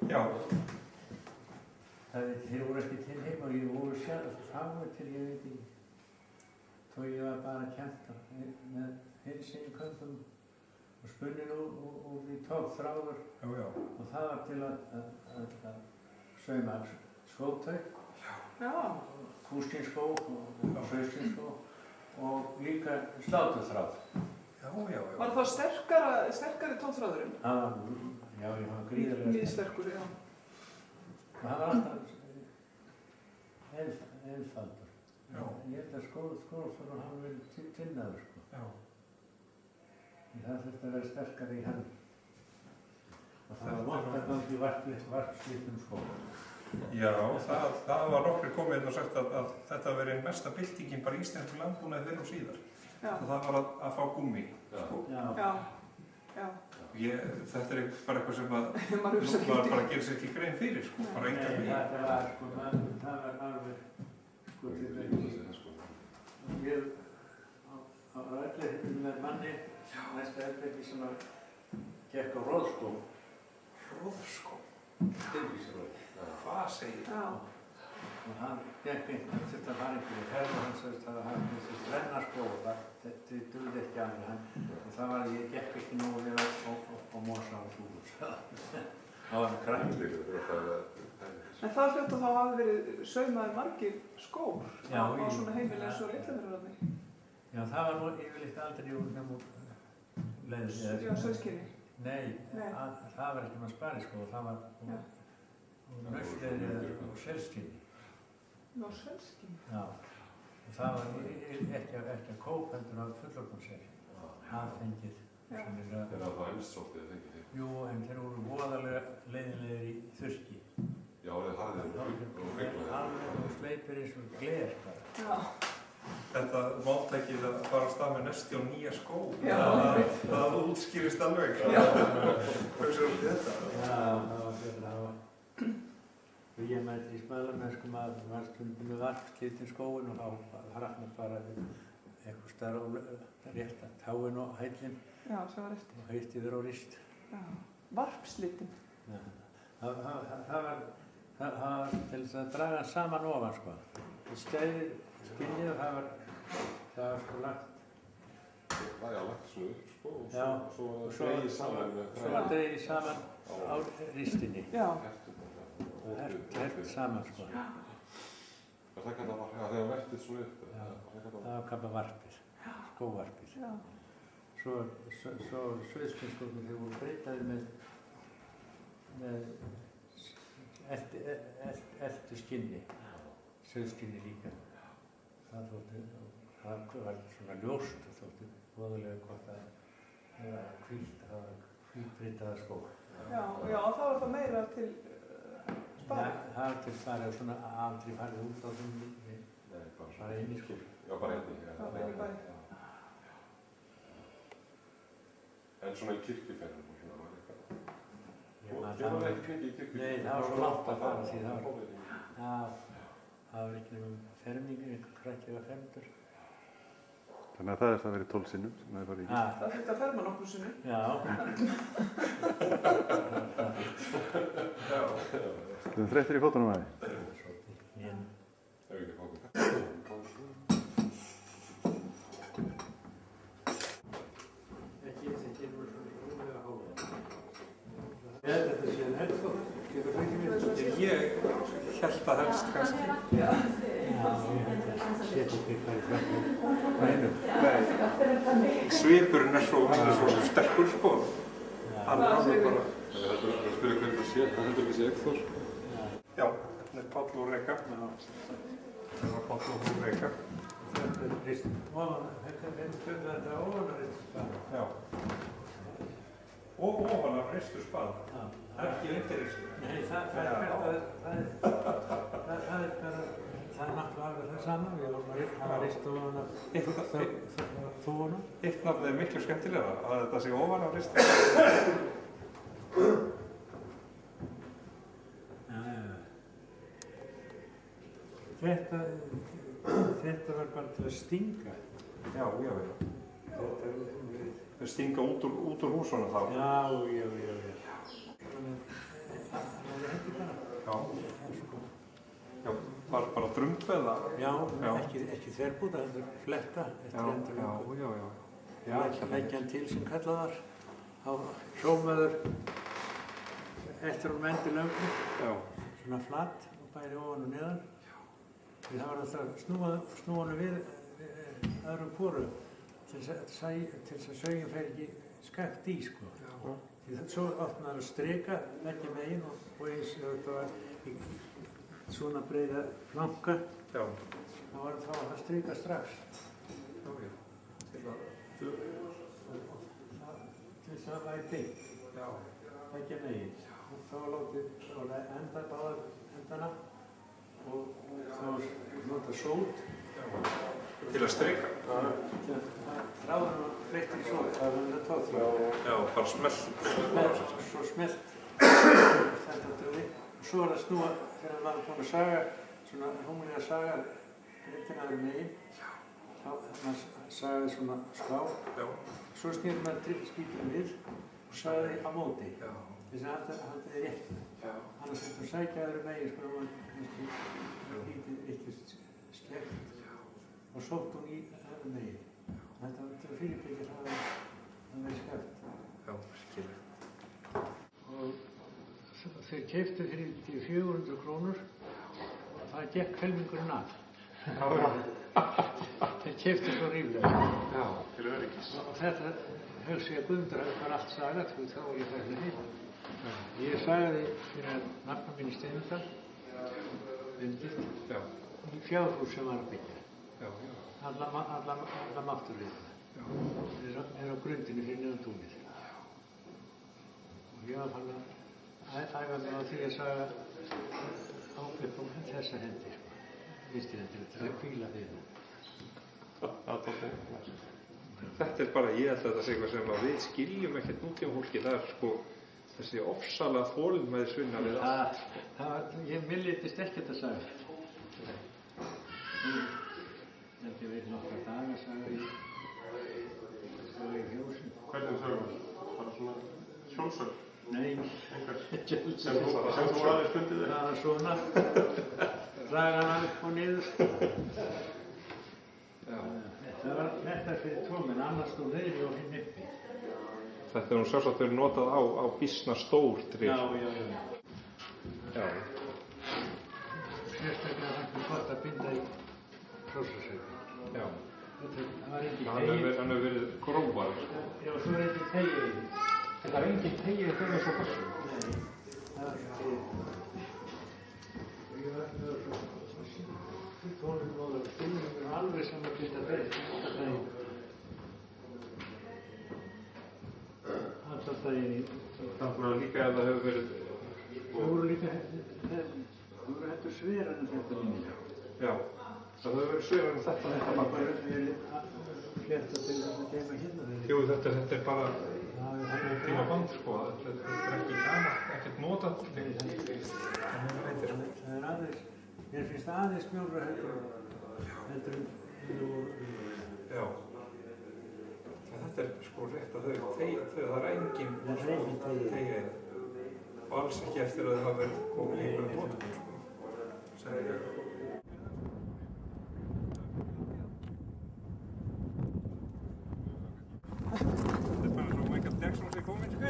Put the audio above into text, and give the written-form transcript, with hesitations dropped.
Já. Þeir voru ekki til heima og ég voru fáið til ég veit ekki. Þó ég var bara kennt með hilsin í köndum og spunnin úr því tókþráður. Já, já. Og það var til að sauma skótau, kústinskó og sauðskinskó og líka sláturþráð. Já, já, já. Var það sterkari tónþráðurinn? Já, ég var gríðarlega Mýðsterkur, já. Og það var alltaf einfaldur. Já. Ég held að skólaþróður hafi verið tinnaður, sko. Já. En það þurfti að vera sterkari í hann. Og það var vant að gangi varpslítum skóla. Já, það var nokkri komið og sagt að þetta verið mesta byltingin bara í íslensku landbúnaði fyrr og síðar. Já. Og það var að fá gúmmí. Sko. Já. Þetta er bara eitthvað sem að maður bara gerir sér ekki grein fyrir, sko. Bara engar Nei, mjög. það var alveg, sko, til dæmis. Ég á öllu með manni, næsta öllu sem að gekk á róðskó. Róðskó? Styrvísróð. Hvað segir það? Og hann gekk einhvern, þurfti að fara einhverju ferð og hann sagðist að hann þessi þrennaskó og þetta dugði ekki alveg hann. Og það var, ég gekk ekki nógu vel á mosa og súgur. Það var kræklir. En það hljótt að þá hafi verið saumaði margir skór Já, á svona heimili eins og Litlafjörðarni. Já, það var nú yfirleitt aldrei úr nefnum leiðis. Já, sauðskinni. Nei, það var ekki maður spariskó, það var úr naustleðri og selskinni. Já, selskinni? Já, og það var ekki að kóp heldur af fullorðnarsel. Aðfengið. Þeir hafa það ennst svolítið, fengið þig? Jú, en þeir voru voðalega leiðinlegir í þurrki. Já, þeir harðir og reglaðir. Alveg og sleipir eins og gler bara. Já. Þetta máltækið að fara á stað með nesti og nýja skó. Já. Það útskýrist alveg. Já. Hvað sér út í þetta? Já, það var betra að hafa. Og ég mætti í Smalarneskum að var stundum með varpslítinn skóin og þá hrakna bara eitthvað starf rétt að táin og hællin. Já, sem var eftir. Og heitt yfir á rist. Já. Varpslítinn. Já. Það var til þess að draga saman ofan, sko. Það stæði skinnið og það var sko lagt. Það er lagt svona upp, sko, og svo dregið saman með træði. Svo var dregið saman á ristinni. Já. Hert saman, sko. Það kallar var, já, þegar vertið svona upp. Já, það var kallað varpið, skóvarpið. Já. Svo sauðskinnskóknir þeir voru breytaði með eftir skinni, sauðskinni líka. Það var svona ljóst og þótti voðalega gott að hafa hvítbreytaða skó. Já, það var það meira til spari. Það var til spari og svona aldrei farið út á þeim lífi. Nei, bara inn í skó. Já, bara inn í. Já, bara inn í bæ. En svona í kirkjuferðum og svona var eitthvað. Það var ekki mikið í kirkjuferðum. Nei, það var svo langt að fara því það var. Það var ekki nefnum fermingu, einhver kræklega fermdur. Þannig að það er það verið 12 sinnum sem það er farið í kirkju. Það þurfti að ferma nokkru sinni. Já. Þú þreyttir í fótunum að því? Ef ekki fókum. Ekki voru svona rúmlega hóða. Þetta sé helst og getur það ekki verið. Ég held að helst kannski. Já, ég held að setja ekki hvað í frækkum. Nei. Svipurinn er svo sterkur, sko. Hann er alveg bara... Það er að spyrja hvernig það sé, það heldur ekki sé Eggþór. Já, þetta er Páll og Reka. Þetta var Páll og Reka. Þetta er ristin. Þetta er ofan að ristin spað. Já. Og ofan af ristur spað. Ekki undir ristur. Nei, það er náttúrulega alveg það sama. Við vorum að hafa rist ofan af þúunum. Eitt nafnið er miklu skemmtilega, að þetta sé ofan af ristur. Þetta var bara til að stinga. Já. Þau stinga út úr húsunum þá. Já. Það er Já, bara drumb eða? Já, ekki þverbúta, þetta er fletta eftir endurlöngu. Já. Leggja hann til sem kallað var, á sómaður eftir honum endurlöngu, svona flatt, bæði ofan og neðan. Það var alltaf að snúa hann við öðrum hvoru til þess að saugin fer ekki skakt í, sko. Því svo átt maður að strika leggja megin og eins ef þetta var í svona breiða flanka, þá var það að strika strax. Til þess að það væri byggt, leggja megin. Þá var látið enda báðar endana og þá var notað sót. Til að strika? Þráðurinn var fleyttur í sót, það var þetta tóðþráð. Já, bara smellt. Svo smellt þetta döði. Og svo var það snúa þegar maður búinn að saga, svona rúmlega saga réttin aður megin. Þá maður sagaði svona ská. Svo snýr maður skíturinn við og sagaði á móti. Þess að halda þið rétt. Annars þurftum að sækja aður megin, sko, maður eitthvað slegt. Og sótt hún í öðrum megin. Þetta var fyrirtæki að það verið skakt. Já, skilur. Og þeir keyptu fyrir 400 krónur og það gekk helmingurinn af. Þeir keyptu svo ríflega. Já, til öryggis. Og þetta hugsa ég að Guðmundur var allt sagað, því þá var ég færður heim. Ég sagaði fyrir nafna mín í Steinundal, Benedikt, í fjárhús sem var að byggja. Alla mátturriðina. Það er á grundinu fyrir neðan túnið. Og ég var fann að æfa mig á því að saga upp þessa hendi, sko. Vinstri hendi, til að hvíla við það. Þetta er bara, ég held að þetta sé eitthvað sem við skiljum ekkert nútímafólki. Það er sko þessi ofsalega þolinmæðisvinna við allt. Mér litist ekkert að saga. Ég veit nokkra daga að saga í fjósum. Hvernig sögum? Bara svona sjálfsögn? Nei. Einhver? Sem þú aðeins fundið þér? Það var svona. Draga hann upp og niður. Það var þetta fyrir tóminn, annars stóð niðri og hinn uppi. Þetta er nú sjálfsagt verið notað á býsna stór tré. Já. Sérstaklega það gott að binda í prósessauði. Já. Það var engin Hann hefur verið grófar. Já, svo var engin tegið í því. Það er engin tegið þegar það er svo bassum. Nei, það var ekki tegið. Og ég var svo tónum og það stundum alveg saman fyrsta daginn. Alltaf daginn í. Það voru líka ef það hefur verið... Það voru líka heldur sverar en þetta líka. Já. Það hefur verið sverar en þetta Það var bara fletta til að geyma hérna. Jú, þetta er bara tíma band, sko. Þetta er ekki gamalt, ekkert notað. Það er aðeins, mér finnst það aðeins mjólra heldur Já. Þetta er sko rétt að það er engin tegið. Og alls ekki eftir að það hafa verið komið í einhverjum notum, sko. Segði ég. Þetta er bara svo Michael Jackson sé kominn, sko.